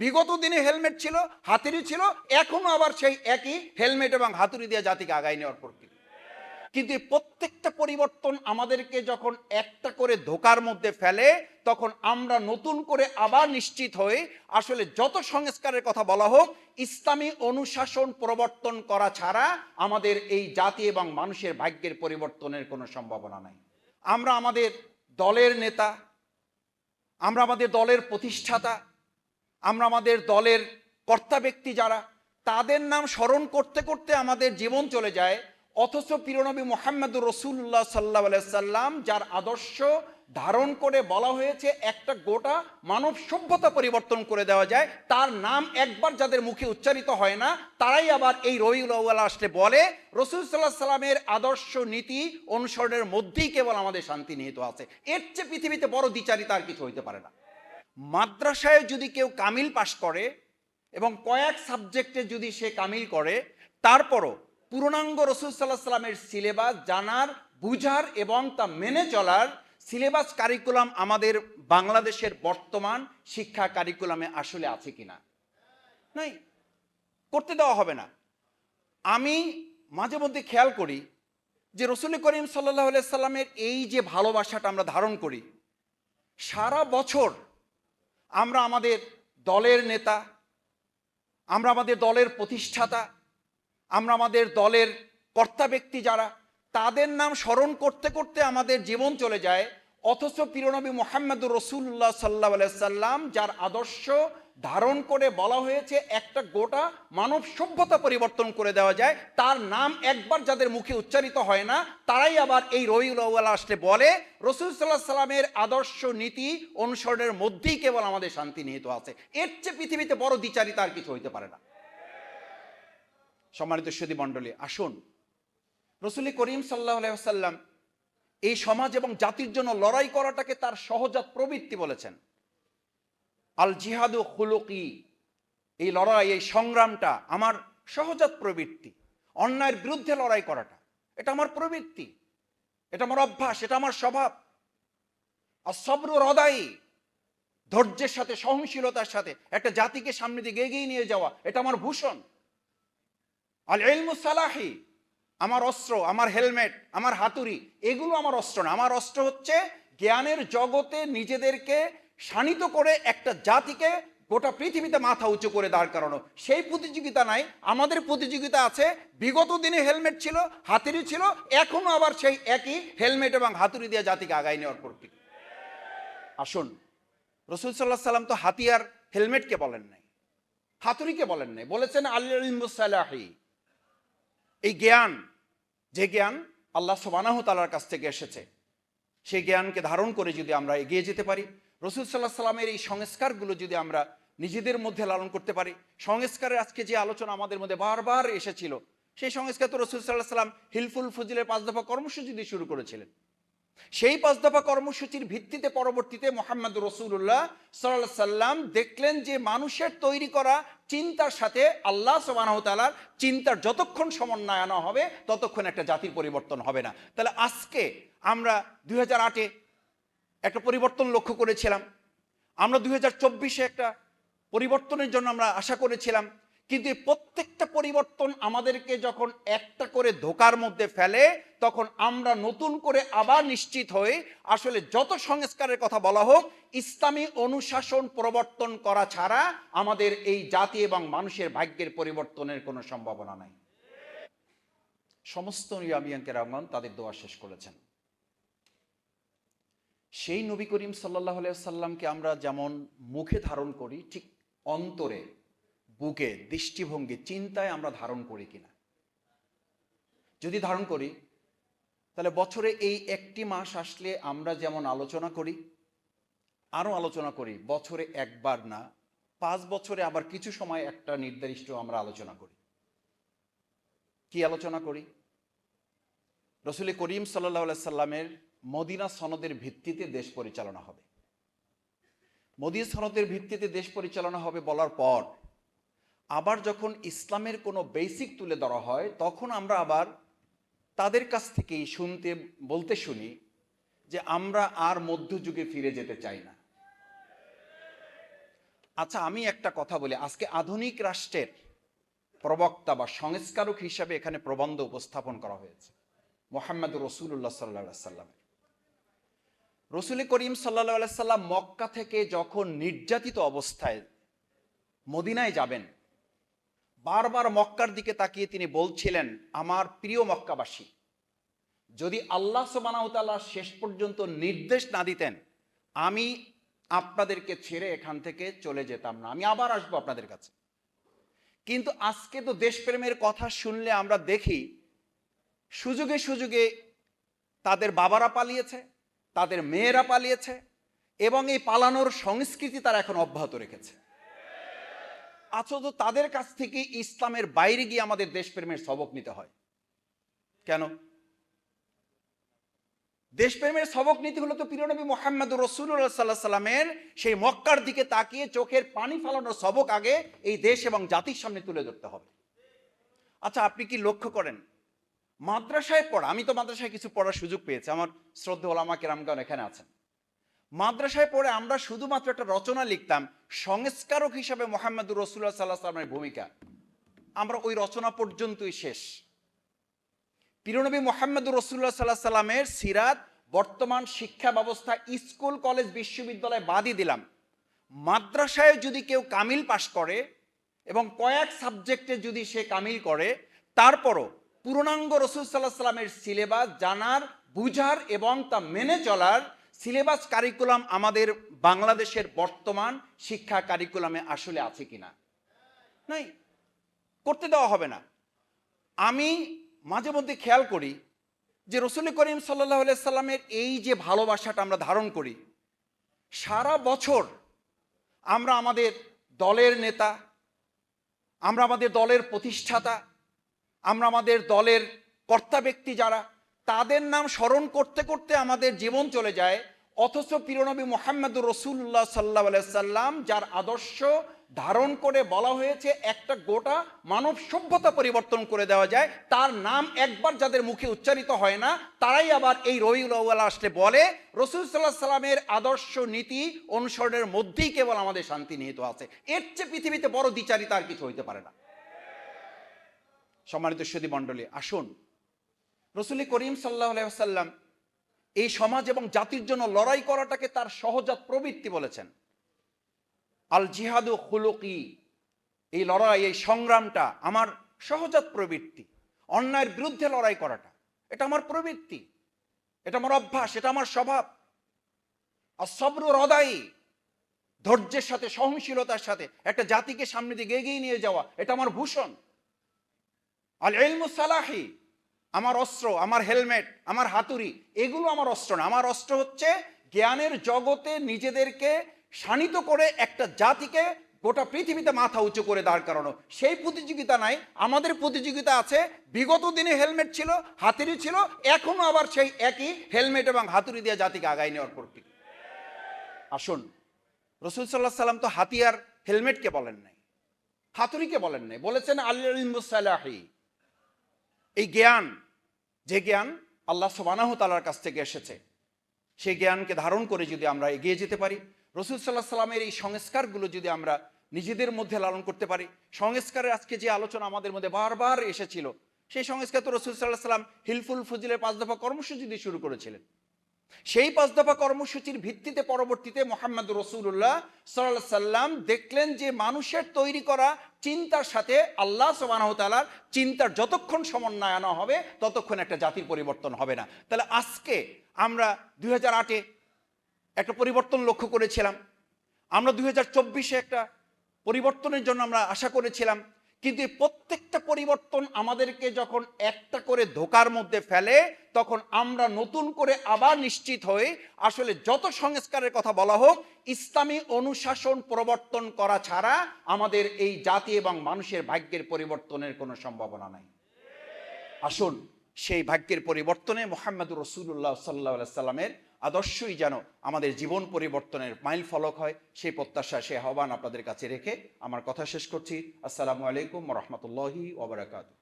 বিগত দিনে হেলমেট ছিল, হাতুড়ি ছিল, এখনো আবার সেই একই হেলমেট এবং হাতুড়ি দিয়ে জাতিকে আগায় নেওয়ার প্রক্রিয়া। কিন্তু এই প্রত্যেকটা পরিবর্তন আমাদেরকে যখন একটা করে ধোকার মধ্যে ফেলে, তখন আমরা নতুন করে আবার নিশ্চিত হই আসলে যত সংস্কারের কথা বলা হোক, ইসলামী অনুশাসন প্রবর্তন করা ছাড়া আমাদের এই জাতি এবং মানুষের ভাগ্যের পরিবর্তনের কোনো সম্ভাবনা নাই। আমরা আমাদের দলের নেতা, আমরা আমাদের দলের প্রতিষ্ঠাতা, আমরা আমাদের দলের কর্তা ব্যক্তি যারা, তাদের নাম স্মরণ করতে করতে আমাদের জীবন চলে যায়। অথচ প্রিয়নবী মুহাম্মদুর রাসূলুল্লাহ সাল্লাল্লাহু আলাইহি সাল্লাম, যার আদর্শ ধারণ করে বলা হয়েছে একটা গোটা মানব সভ্যতা পরিবর্তন করে দেওয়া যায়, তার নাম একবার যাদের মুখে উচ্চারিত হয় না, তারাই আবার এই রবিউল আউয়াল আসলে বলে রাসূল সাল্লাল্লাহু আলাইহি সাল্লামের আদর্শ নীতি অনুসরণের মধ্যেই কেবল আমাদের শান্তি নিহিত আছে। এর চেয়ে পৃথিবীতে বড় দ্বিচারিতা আর কিছু হইতে পারে না। মাদ্রাসায় যদি কেউ কামিল পাশ করে এবং কয়েক সাবজেক্টে যদি সে কামিল করে, তারপরও পূর্ণাঙ্গ রাসূল সাল্লাল্লাহু আলাইহি সাল্লামের সিলেবাস জানার, বুঝার এবং তা মেনে চলার সিলেবাস কারিকুলাম আমাদের বাংলাদেশের বর্তমান শিক্ষা কারিকুলামে আসলে আছে কিনা? নাই, করতে দেওয়া হবে না। আমি মাঝে মধ্যে খেয়াল করি যে রাসূল করিম সাল্লাল্লাহু আলাইহি সাল্লামের এই যে ভালোবাসাটা আমরা ধারণ করি, সারা বছর আমরা আমাদের দলের নেতা, আমরা আমাদের দলের প্রতিষ্ঠাতা, আমরা আমাদের দলের কর্তা ব্যক্তি যারা, তাদের নাম স্মরণ করতে করতে আমাদের জীবন চলে যায়। অথচ প্রিয়নবী মুহাম্মদুর রাসূলুল্লাহ সাল্লাল্লাহু আলাইহি সাল্লাম, যার আদর্শ ধারণ করে বলা হয়েছে একটা গোটা মানব সভ্যতা পরিবর্তন করে দেওয়া যায়, তার নাম একবার যাদের মুখে উচ্চারিত হয় না, তারাই আবার এই রবিউল আউয়াল আসলে বলে রাসূল সাল্লাল্লাহু আলাইহি সাল্লামের আদর্শ নীতি অনুসরণের মধ্যেই কেবল আমাদের শান্তি নিহিত আছে। এর চেয়ে পৃথিবীতে বড় দ্বিচারিতা আর কিছু হইতে পারে না। সম্মানিত সুধী মণ্ডলী, আসুন রাসূল করিম সাল্লাল্লাহু আলাইহি ওয়াসাল্লাম এই সমাজ এবং জাতির জন্য লড়াই করাটাকে তার সহজাত প্রবৃত্তি বলেছেন। আল জিহাদু খুলুকি, এই লড়াই, এই সংগ্রামটা আমার সহজাত প্রবৃত্তি। অন্যায়ের বিরুদ্ধে লড়াই করাটা, এটা আমার প্রবৃত্তি, এটা আমার অভ্যাস, এটা আমার স্বভাব। আর সবরু হৃদয়, ধৈর্যের সাথে, সহনশীলতার সাথে একটা জাতিকে সামনে দিকে এগিয়ে নিয়ে যাওয়া, এটা আমার ভূষণ। আল ইলমু সালাহি, আমার অস্ত্র, আমার হেলমেট, আমার হাতুড়ি, এগুলো আমার অস্ত্র না। আমার অস্ত্র হচ্ছে জ্ঞানের জগতে নিজেদেরকে শানিত করে একটা জাতিকে গোটা পৃথিবীতে মাথা উঁচু করে দাঁড় করানো। সেই প্রতিযোগিতা নাই, আমাদের প্রতিযোগিতা আছে বিগত দিনে হেলমেট ছিল, হাতুড়ি ছিল, এখনো আবার সেই একই হেলমেট এবং হাতুড়ি দিয়ে জাতিকে আগায় নেওয়ার প্রক্রিয়া। আসুন, রাসূল সাল্লাল্লাহু আলাইহি সাল্লাম তো হাতিয়ার হেলমেটকে বলেন নাই, হাতুড়িকে বলেন নাই, বলেছেন আল ইলমু সালাহি। এই জ্ঞান, যে জ্ঞান আল্লাহ সুবহানাহু তাআলার কাছ থেকে এসেছে, সেই জ্ঞানকে ধারণ করে যদি আমরা এগিয়ে যেতে পারি, রাসূল সাল্লাল্লাহু আলাইহি সাল্লামের এই সংস্কারগুলো যদি আমরা নিজেদের মধ্যে লালন করতে পারি, সংস্কারের আজকে যে আলোচনা আমাদের মধ্যে বারবার এসেছিল, সেই সংস্কার তো রাসূল সাল্লাল্লাহু আলাইহি সাল্লাম হিলফুল ফুজিলের 5 দফা কর্মসূচি দিয়ে শুরু করেছিলেন। সেই 5 দফা কর্মসূচির ভিত্তিতে পরবর্তীতে মুহাম্মদুর রাসূলুল্লাহ সাল্লাল্লাহু আলাইহি সাল্লাম দেখলেন যে মানুষের তৈরি করা চিন্তার সাথে আল্লাহ সুবহানাহু ওয়া তাআলার চিন্তার যতক্ষণ সমন্বয় আনা হবে, ততক্ষণ একটা জাতির পরিবর্তন হবে না। তাহলে আজকে আমরা 2008-এ একটা পরিবর্তন লক্ষ্য করেছিলাম, আমরা 2024-এ একটা পরিবর্তনের জন্য আমরা আশা করেছিলাম। কিন্তু এই প্রত্যেকটা পরিবর্তন আমাদেরকে যখন একটা করে ধোকার মধ্যে ফেলে, তখন আমরা নতুন করে আবার নিশ্চিত হই আসলে যত সংস্কারের কথা বলা হোক, ইসলামী অনুশাসন প্রবর্তন করা ছাড়া আমাদের এই জাতি এবং মানুষের ভাগ্যের পরিবর্তনের কোনো সম্ভাবনা নাই। সমস্ত ইমাম কেরামগণ তাদের দোয়া শেষ করেছেন। সেই নবী করিম সাল্লাল্লাহু আলাইহি সাল্লামকে আমরা যেমন মুখে ধারণ করি, ঠিক অন্তরে, বুকে, দৃষ্টিভঙ্গি, চিন্তায় আমরা ধারণ করি কিনা? যদি ধারণ করি, তাহলে বছরে এই একটি মাস আসলে আমরা যেমন আলোচনা করি, আরো আলোচনা করি, বছরে একবার না, 5 বছরে আবার কিছু সময় একটা নির্দিষ্ট আমরা আলোচনা করি। কি আলোচনা করি? রাসূল করিম সাল্লাল্লাহু আলাইহি সাল্লামের মদিনা সনদের ভিত্তিতে দেশ পরিচালনা হবে। মদিনা সনদের ভিত্তিতে দেশ পরিচালনা হবে বলার পর আবার যখন ইসলামের কোনো বেসিক তুলে ধরা হয়, তখন আমরা আবার তাদের কাছ থেকেই বলতে শুনি যে আমরা আর মধ্যযুগে ফিরে যেতে চাই না, আচ্ছা, আমি একটা কথা বলি, আজকে আধুনিক রাষ্ট্রের প্রবক্তা বা সংস্কারক হিসাবে এখানে প্রবন্ধ উপস্থাপন করা হয়েছে মুহাম্মদ রাসূলুল্লাহ সাল্লাল্লাহু আলাইহি সাল্লাম। রসুল করিম সাল্লাল্লাহু আলাইহি সাল্লাম মক্কা থেকে যখন নির্যাতিত অবস্থায় মদিনায় যাবেন, বারবার মক্কার দিকে তাকিয়ে তিনি বলছিলেন, আমার প্রিয় মক্কাবাসী, যদি আল্লাহ সুবহানাহু ওয়া তাআলা শেষ পর্যন্ত নির্দেশ না দিতেন, আমি আপনাদেরকে ছেড়ে এখান থেকে চলে যেতাম না, আমি আবার আসবো আপনাদের কাছে। কিন্তু আজকে তো দেশপ্রেমের কথা শুনলে আমরা দেখি সুযোগে সুযোগে তাদের বাবারা পালিয়েছে, তাদের মেয়েরা পালিয়েছে, এবং এই পালানোর সংস্কৃতি তারা এখন অব্যাহত রেখেছে। অথচ তাদের কাছ থেকে ইসলামের বাইরে গিয়ে আমাদের দেশপ্রেমের সবক নিতে হয় কেন? দেশপ্রেমের সবক নীতি হলো তো প্রিয় নবী মুহাম্মদ রাসূলুল্লাহ সাল্লাল্লাহু আলাইহি সাল্লামের সেই মক্কার দিকে তাকিয়ে চোখের পানি ফেলানোর সবক আগে এই দেশ এবং জাতির সামনে তুলে ধরতে হবে। আচ্ছা, আপনি কি লক্ষ্য করেন মাদ্রাসায় পড়া, আমি তো মাদ্রাসায় কিছু পড়ার সুযোগ পেয়েছি, আমার শ্রদ্ধেয় ওলামা কেরামগণ এখানে আছেন। মাদ্রাসায় পড়ে আমরা শুধুমাত্র একটা রচনা লিখতাম, সংস্কারক হিসাবে মুহাম্মদ রাসূলুল্লাহ সাল্লাল্লাহু আলাইহি সাল্লামের ভূমিকা, আমরা ওই রচনা পর্যন্তই শেষ। প্রিয় নবী মুহাম্মদ রাসূলুল্লাহ সাল্লাল্লাহু আলাইহি সাল্লামের সিরাত বর্তমান শিক্ষা ব্যবস্থা স্কুল কলেজ বিশ্ববিদ্যালয় বাদই দিলাম, মাদ্রাসায় যদি কেউ কামিল পাশ করে এবং কয়েক সাবজেক্টে যদি সে কামিল করে, তারপরও পূর্ণাঙ্গ রাসূল সাল্লাল্লাহু আলাইহি সাল্লামের সিলেবাস জানার, বুঝার এবং তা মেনে চলার সিলেবাস কারিকুলাম আমাদের বাংলাদেশের বর্তমান শিক্ষা কারিকুলামে আসলে আছে কিনা? নাই, করতে দেওয়া হবে না। আমি মাঝে মধ্যে খেয়াল করি যে রসুল করিম সাল্লাল্লাহু আলাইহি সাল্লামের এই যে ভালোবাসাটা আমরা ধারণ করি, সারা বছর আমরা আমাদের দলের নেতা, আমরা আমাদের দলের প্রতিষ্ঠাতা, আমরা আমাদের দলের কর্তা ব্যক্তি যারা, তাদের নাম স্মরণ করতে করতে আমাদের জীবন চলে যায়। অথচ প্রিয় নবী মুহাম্মদুর রাসূলুল্লাহ সাল্লাল্লাহু আলাইহি সাল্লাম, যার আদর্শ ধারণ করে বলা হয়েছে একটা গোটা মানব সভ্যতা পরিবর্তন করে দেওয়া যায়, তার নাম একবার যাদের মুখে উচ্চারিত হয় না, তারাই আবার এই রবিউল আউয়াল আসলে বলে রাসূল সাল্লাল্লাহু আলাইহি সাল্লামের আদর্শ নীতি অনুসরণের মধ্যেই কেবল আমাদের শান্তি নিহিত আছে। এর চেয়ে পৃথিবীতে বড় দ্বিচারিতা আর কিছু হইতে পারে না। সম্মানিত সুধী মণ্ডলী, আসুন রসুল করিম সাল্লাল্লাহু আলাইহি ওয়াসাল্লাম এই সমাজ এবং জাতির জন্য লড়াই করাটাকে তার সহজাত প্রবৃত্তি বলেছেন। আল জিহাদু খুলুকি, এই লড়াই, এই সংগ্রামটা আমার সহজাত প্রবৃত্তি। অন্যায়ের বিরুদ্ধে লড়াই করাটা এটা আমার প্রবৃত্তি, এটা আমার অভ্যাস, এটা আমার স্বভাব। আর সবরু রদাই, ধৈর্যের সাথে সহনশীলতার সাথে একটা জাতিকে সামনে দিকে এগিয়ে নিয়ে যাওয়া, এটা আমার ভূষণ। আল ইলমু সালাহি, আমার অস্ত্র, আমার হেলমেট, আমার হাতুড়ি, এগুলো আমার অস্ত্র না। আমার অস্ত্র হচ্ছে জ্ঞানের জগতে নিজেদেরকে শানিত করে একটা জাতিকে গোটা পৃথিবীতে মাথা উঁচু করে দাঁড় করানো। সেই প্রতিযোগিতা নাই, আমাদের প্রতিযোগিতা আছে। বিগত দিনে হেলমেট ছিল, হাতুড়ি ছিল, এখনো আবার সেই একই হেলমেট এবং হাতুড়ি দিয়ে জাতিকে আগায় নেওয়ার প্রক্রিয়া। আসুন, রাসূল সাল্লাল্লাহু আলাইহি সাল্লাম তো হাতিয়ার হেলমেটকে বলেন নাই, হাতুড়িকে বলেন নাই, বলেছেন আল ইলমু সালাহি, এই জ্ঞান, যে জ্ঞান আল্লাহ সুবহানাহু ওয়া তাআলার কাছ থেকে এসেছে, সেই জ্ঞানকে ধারণ করে যদি আমরা এগিয়ে যেতে পারি, রাসূল সাল্লাল্লাহু আলাইহি সাল্লামের এই সংস্কারগুলো যদি আমরা নিজেদের মধ্যে লালন করতে পারি। সংস্কারের আজকে যে আলোচনা আমাদের মধ্যে বারবার এসেছিল, সেই সংস্কার তো রাসূল সাল্লাল্লাহু আলাইহি সাল্লাম হিলফুল ফুজিলের 5 দফা কর্মসূচি দিয়ে শুরু করেছিলেন। সেই 5 দফা কর্মসূচির ভিত্তিতে পরবর্তীতে মুহাম্মদ রাসূলুল্লাহ সাল্লাল্লাহু আলাইহি সাল্লাম দেখলেন যে মানুষের তৈরি করা চিন্তার সাথে আল্লাহ সুবহানাহু ওয়া তাআলার চিন্তার যতক্ষণ সমন্বয় আনা হবে, ততক্ষণ একটা জাতির পরিবর্তন হবে না। তাহলে আজকে আমরা 2008-এ একটা পরিবর্তন লক্ষ্য করেছিলাম, আমরা 2024-এ একটা পরিবর্তনের জন্য আমরা আশা করেছিলাম। কিন্তু এই প্রত্যেকটা পরিবর্তন আমাদেরকে যখন একটা করে ধোঁকার মধ্যে ফেলে, তখন আমরা নতুন করে আবার নিশ্চিত হই আসলে যত সংস্কারের কথা বলা হোক, ইসলামী অনুশাসন প্রবর্তন করা ছাড়া আমাদের এই জাতি এবং মানুষের ভাগ্যের পরিবর্তনের কোনো সম্ভাবনা নাই। আসুন, সেই ভাগ্যের পরিবর্তনে মুহাম্মদুর রাসূলুল্লাহ সাল্লাল্লাহু আলাইহি সাল্লামের আদর্শই যেন আমাদের জীবন পরিবর্তনের মাইল ফলক হয়, সেই প্রত্যাশা, সেই আহ্বান আপনাদের কাছে রেখে আমার কথা শেষ করছি। আসসালামু আলাইকুম ওয়া রাহমাতুল্লাহি ওয়া বারাকাতুহু।